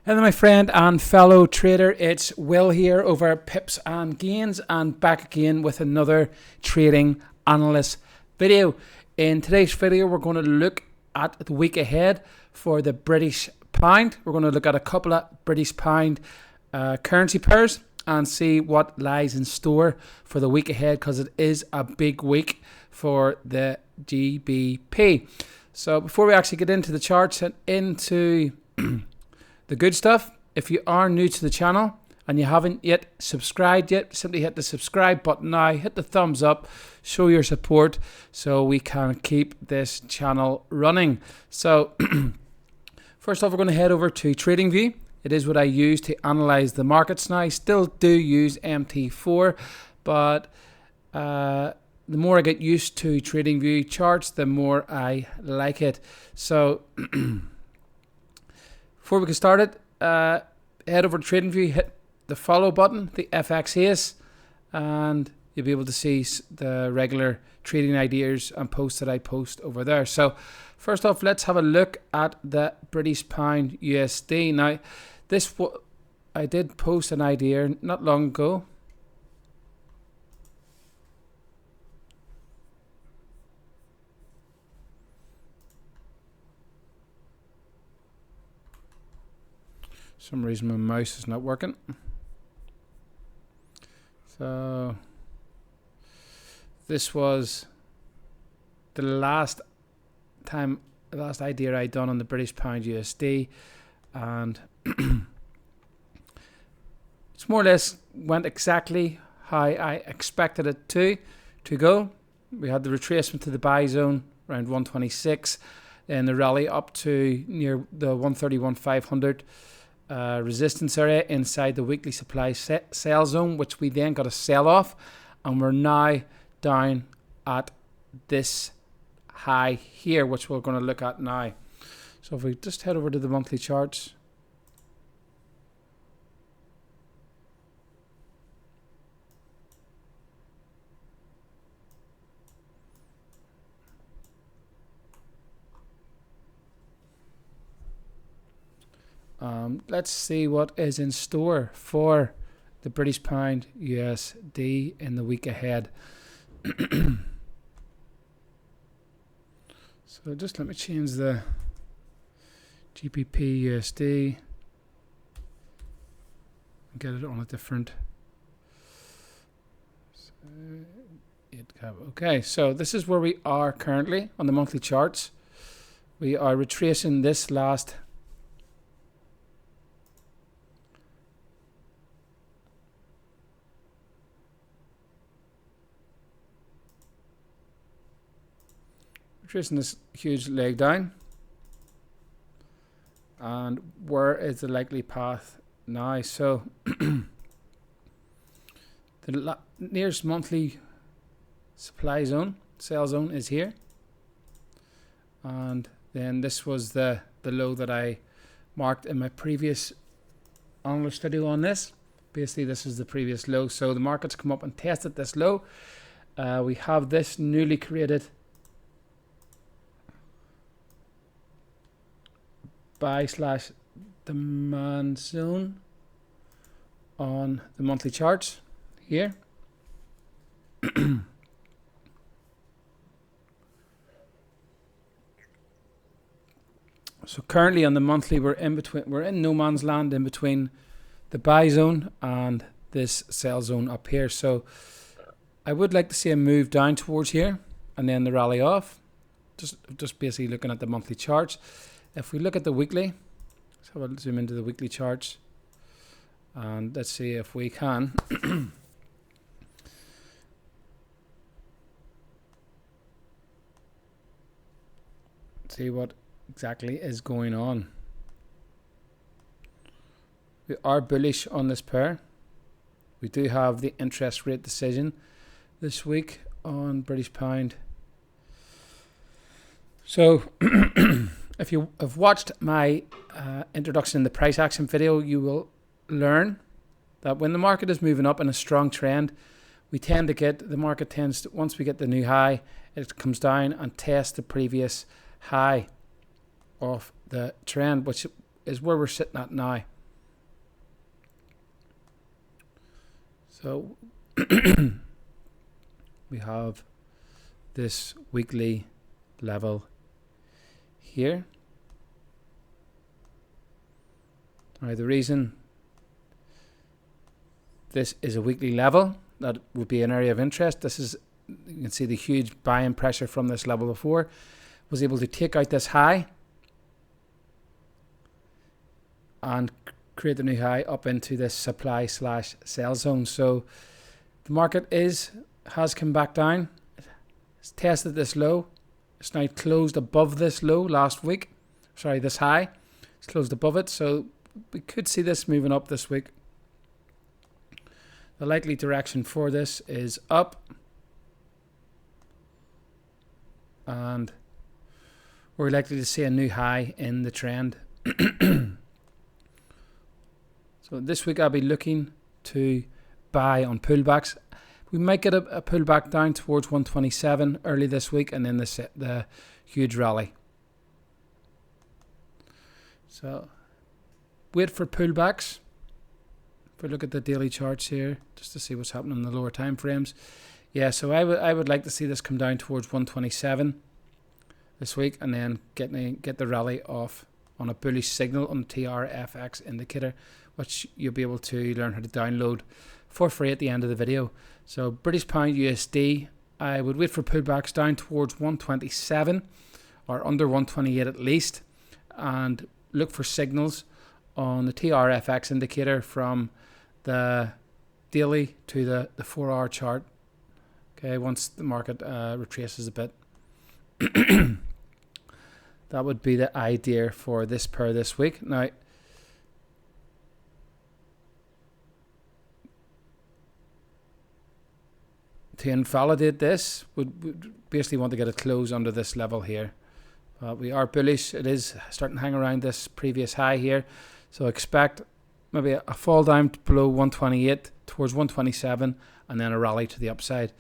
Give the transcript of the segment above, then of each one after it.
Hello my friend and fellow trader, it's Will here over Pips and Gains and back again with another trading analyst video. In today's video we're going to look at the week ahead for the British pound. We're going to look at a couple of British pound currency pairs and see what lies in store for the week ahead, because it is a big week for the GBP. So before we actually get into the charts and into the good stuff, if you are new to the channel and you haven't yet subscribed yet, simply hit the subscribe button now, hit the thumbs up, show your support so we can keep this channel running. So first off, we're going to head over to TradingView. It is what I use to analyze the markets now. I still do use MT4, but the more I get used to TradingView charts, the more I like it. So before we get started, head over to TradingView, hit the follow button, the FX Ace, and you'll be able to see the regular trading ideas and posts that I post over there. So first off, let's have a look at the British Pound USD. Now, I did post an idea not long ago. For some reason my mouse is not working. So this was the last idea I done on the British Pound USD, and it's more or less went exactly how I expected it to go. We had the retracement to the buy zone around 126, and the rally up to near the 131,500 resistance area inside the weekly supply sell zone, which we then got a sell off, and we're now down at this high here, which we're going to look at now. So if we just head over to the monthly charts, let's see what is in store for the British Pound USD in the week ahead. So just let me change the GBPUSD and get it on a different. Okay, so this is where we are currently on the monthly charts. We are retracing this last this huge leg down, and where is the likely path now? So the nearest monthly supply zone, sell zone, is here, and then this was the low that I marked in my previous analyst video on this. Basically this is the previous low, so the market's come up and tested this low. We have this newly created buy/demand zone on the monthly charts here. So currently on the monthly we're in no man's land in between the buy zone and this sell zone up here. So I would like to see a move down towards here and then the rally off. Just basically looking at the monthly charts. If we look at the weekly, so I'll zoom into the weekly charts and let's see if we can see what exactly is going on. We are bullish on this pair. We do have the interest rate decision this week on British Pound. So if you have watched my introduction in the price action video, you will learn that when the market is moving up in a strong trend, we tend to get, the market tends to, once we get the new high, it comes down and tests the previous high of the trend, which is where we're sitting at now. So we have this weekly level here. All right, the reason this is a weekly level, that would be an area of interest. This is, you can see the huge buying pressure from this level before. Was able to take out this high and create the new high up into this supply/sell zone. So the market has come back down. It's tested this low. It's now closed above this low last week. Sorry, this high. It's closed above it. So we could see this moving up this week. The likely direction for this is up. And we're likely to see a new high in the trend. So this week I'll be looking to buy on pullbacks. We might get a pullback down towards 127 early this week, and then the huge rally. So wait for pullbacks. If we look at the daily charts here, just to see what's happening in the lower time frames. Yeah, so I would like to see this come down towards 127 this week, and then get the rally off on a bullish signal on the TRFX indicator, which you'll be able to learn how to download for free at the end of the video. So British Pound USD, I would wait for pullbacks down towards 127 or under 128 at least, and look for signals on the TRFX indicator from the daily to the 4-hour chart. Okay, once the market retraces a bit. That would be the idea for this pair this week. Now, to invalidate this, would basically want to get a close under this level here. We are bullish. It is starting to hang around this previous high here. So expect maybe a fall down below 128 towards 127, and then a rally to the upside.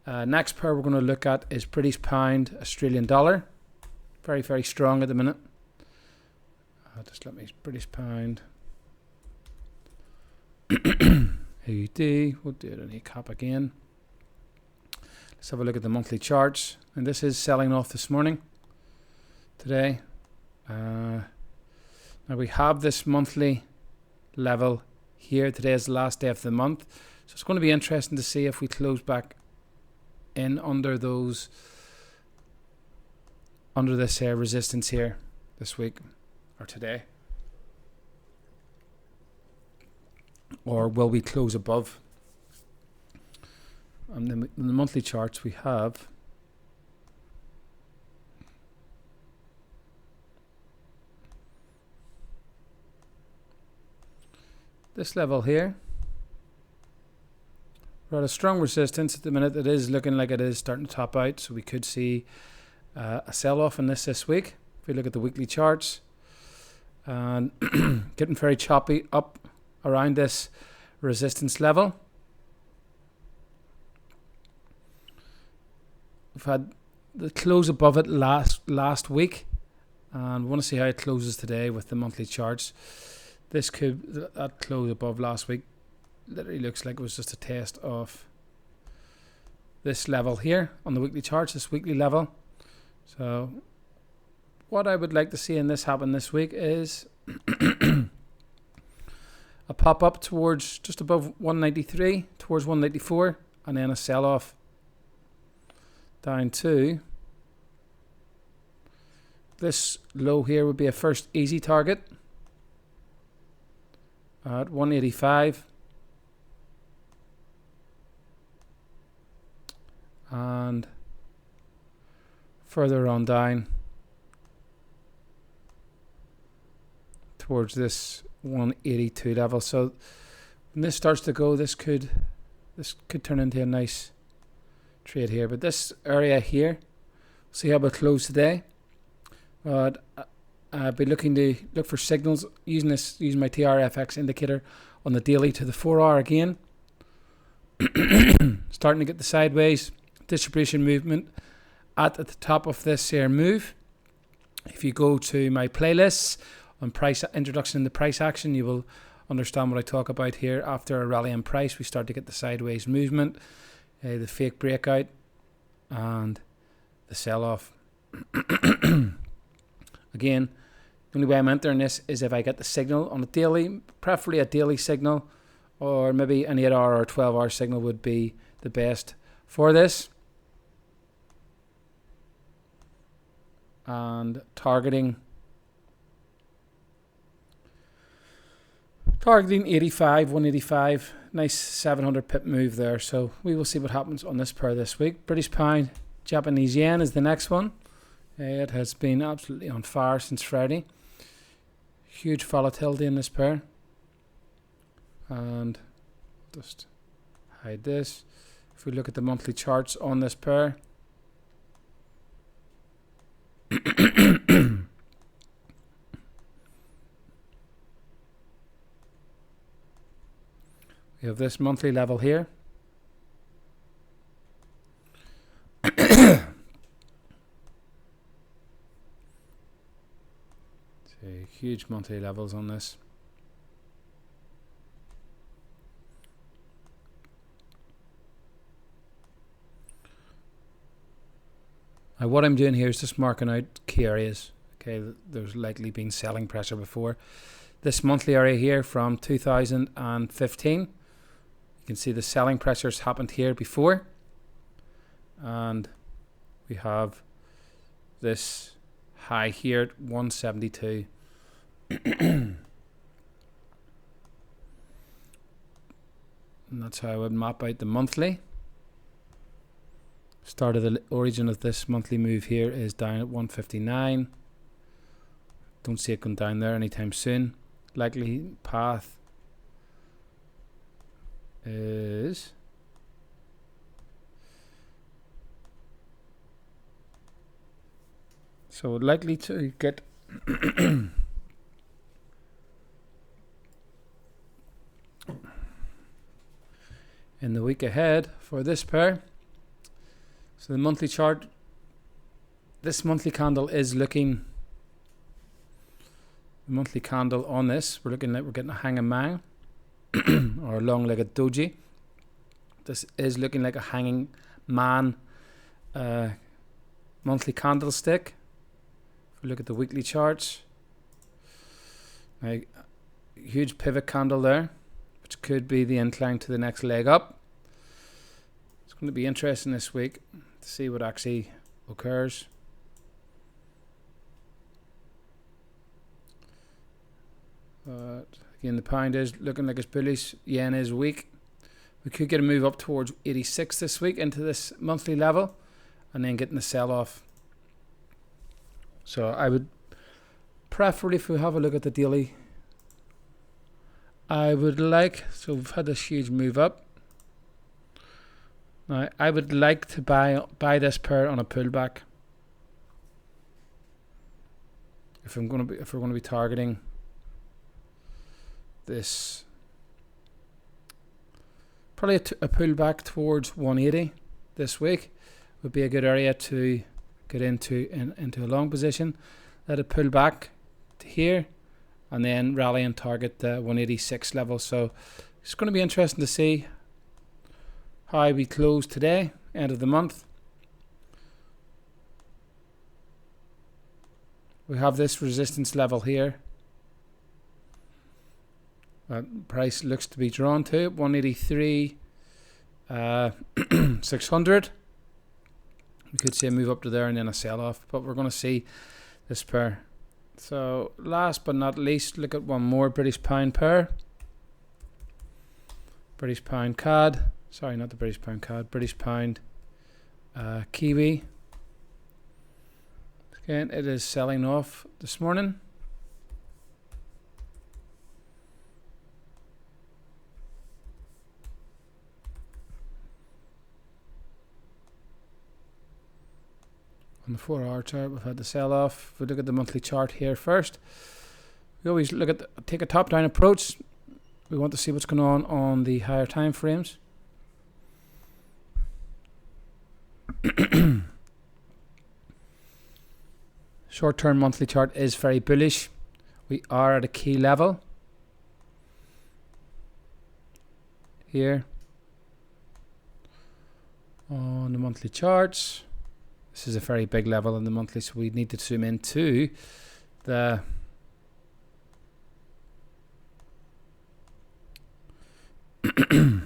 Next pair we're going to look at is British Pound Australian Dollar. Very, very strong at the minute. Just let me, British Pound AUD, we'll do it in a cap again. Let's have a look at the monthly charts. And this is selling off this morning, today. Now we have this monthly level here. Today is the last day of the month. So it's going to be interesting to see if we close back in under those, under this resistance here this week or today. Or will we close above? And then in the monthly charts we have this level here. We're at a strong resistance at the minute. It is looking like it is starting to top out, so we could see a sell-off in this week. If we look at the weekly charts, and getting very choppy up around this resistance level. We've had the close above it last week, and we want to see how it closes today with the monthly charts. This could, that close above last week literally looks like it was just a test of this level here on the weekly charts, this weekly level. So what I would like to see in this happen this week is a pop up towards just above 193, towards 194, and then a sell off down to this low here would be a first easy target at 185. And further on down towards this 182 level. So when this starts to go, this could turn into a nice trade here. But this area here, see how it close today. But I'll be looking to look for signals using my TRFX indicator on the daily to the 4-hour again. Starting to get the sideways distribution movement at the top of this here move. If you go to my playlists on price introduction to price action, you will understand what I talk about here. After a rally in price, we start to get the sideways movement, the fake breakout, and the sell-off. Again, the only way I'm entering this is if I get the signal on a daily, preferably a daily signal, or maybe an 8-hour or 12-hour signal would be the best for this. And targeting 85, 185, nice 700 pip move there. So we will see what happens on this pair this week. British pound, Japanese yen is the next one. It has been absolutely on fire since Friday. Huge volatility in this pair. And just hide this. If we look at the monthly charts on this pair, we have this monthly level here. See, huge monthly levels on this. Now what I'm doing here is just marking out key areas. Okay, there's likely been selling pressure before. This monthly area here from 2015. You can see the selling pressures happened here before. And we have this high here at 172. And that's how I would map out the monthly. Start of the origin of this monthly move here is down at 159. Don't see it going down there anytime soon. Likely path is so likely to get in the week ahead for this pair. So the monthly chart, this monthly candle is looking, the monthly candle on this, we're looking like we're getting a hanging man or a long-legged doji. This is looking like a hanging man monthly candlestick. If we look at the weekly charts, a huge pivot candle there, which could be the incline to the next leg up. It's going to be interesting this week to see what actually occurs. Again, the pound is looking like it's bullish. Yen is weak. We could get a move up towards 86 this week into this monthly level, and then getting the sell-off. So I would preferably, if we have a look at the daily, I would like, so we've had this huge move up. Now I would like to buy this pair on a pullback. If we're going to be targeting this, probably a pullback towards 180 this week would be a good area to get into a long position. Let it pull back to here and then rally and target the 186 level. So it's going to be interesting to see how we close today, end of the month. We have this resistance level here. Price looks to be drawn to 183 600. We could see a move up to there and then a sell-off, but we're going to see this pair. So last but not least, look at one more British pound pair. British pound CAD. Sorry, not the British pound CAD. British pound Kiwi. Again, it is selling off this morning. On the 4-hour chart, we've had the sell-off. If we look at the monthly chart here first, we always look at take a top-down approach. We want to see what's going on the higher time frames. Short-term monthly chart is very bullish. We are at a key level. here on the monthly charts. This is a very big level in the monthly, so we need to zoom into the the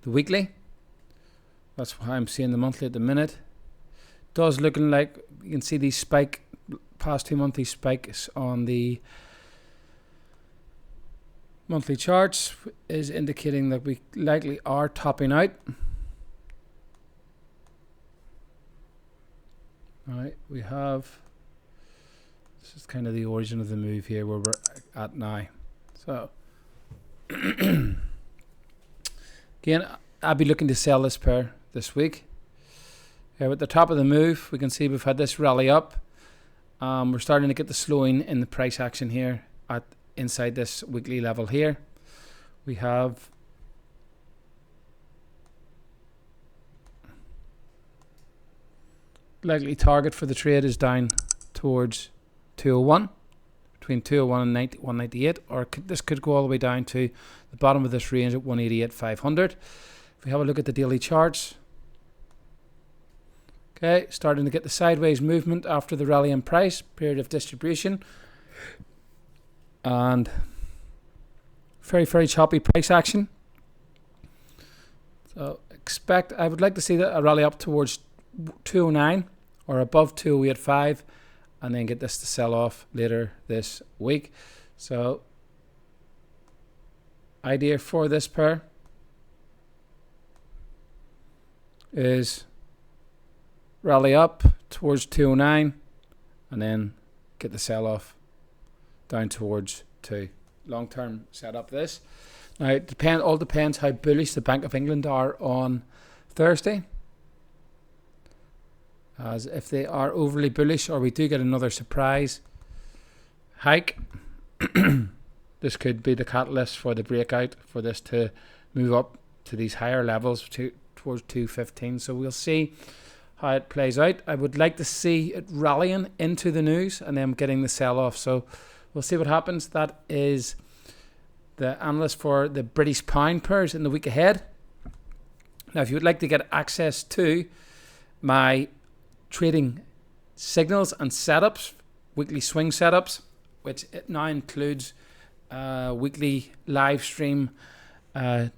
weekly. That's why I'm seeing the monthly at the minute. Does looking like you can see these past 2 monthly spikes on the monthly charts is indicating that we likely are topping out. Alright, we have, this is kind of the origin of the move here where we're at now. So again, I'll be looking to sell this pair this week. At the top of the move, we can see we've had this rally up. We're starting to get the slowing in the price action here at inside this weekly level here. We have likely target for the trade is down towards 201, between 201 and 198, or this could go all the way down to the bottom of this range at 188,500. If we have a look at the daily charts, okay, starting to get the sideways movement after the rally in price, period of distribution, and very, very choppy price action. So I would like to see a rally up towards 209 or above 208.5, and then get this to sell off later this week. So idea for this pair is rally up towards 209 and then get the sell off down towards 2. Long term setup this. Now it all depends how bullish the Bank of England are on Thursday. As if they are overly bullish or we do get another surprise hike, this could be the catalyst for the breakout for this to move up to these higher levels towards 215. So we'll see how it plays out. I would like to see it rallying into the news and then getting the sell off. So we'll see what happens. That is the analyst for the British pound pairs in the week ahead. Now, if you would like to get access to my trading signals and setups, weekly swing setups, which it now includes weekly live stream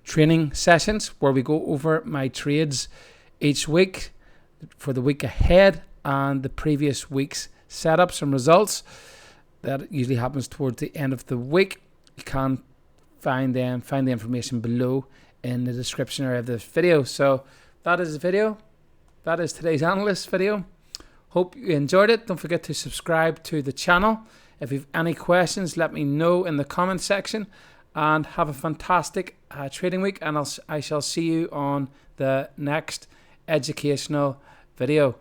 training sessions where we go over my trades each week for the week ahead and the previous week's setups and results. That usually happens towards the end of the week. You can find the information below in the description area of this video. So that is the video. That is today's analyst video. Hope you enjoyed it. Don't forget to subscribe to the channel. If you have any questions, let me know in the comment section. And have a fantastic trading week. And I shall see you on the next educational video.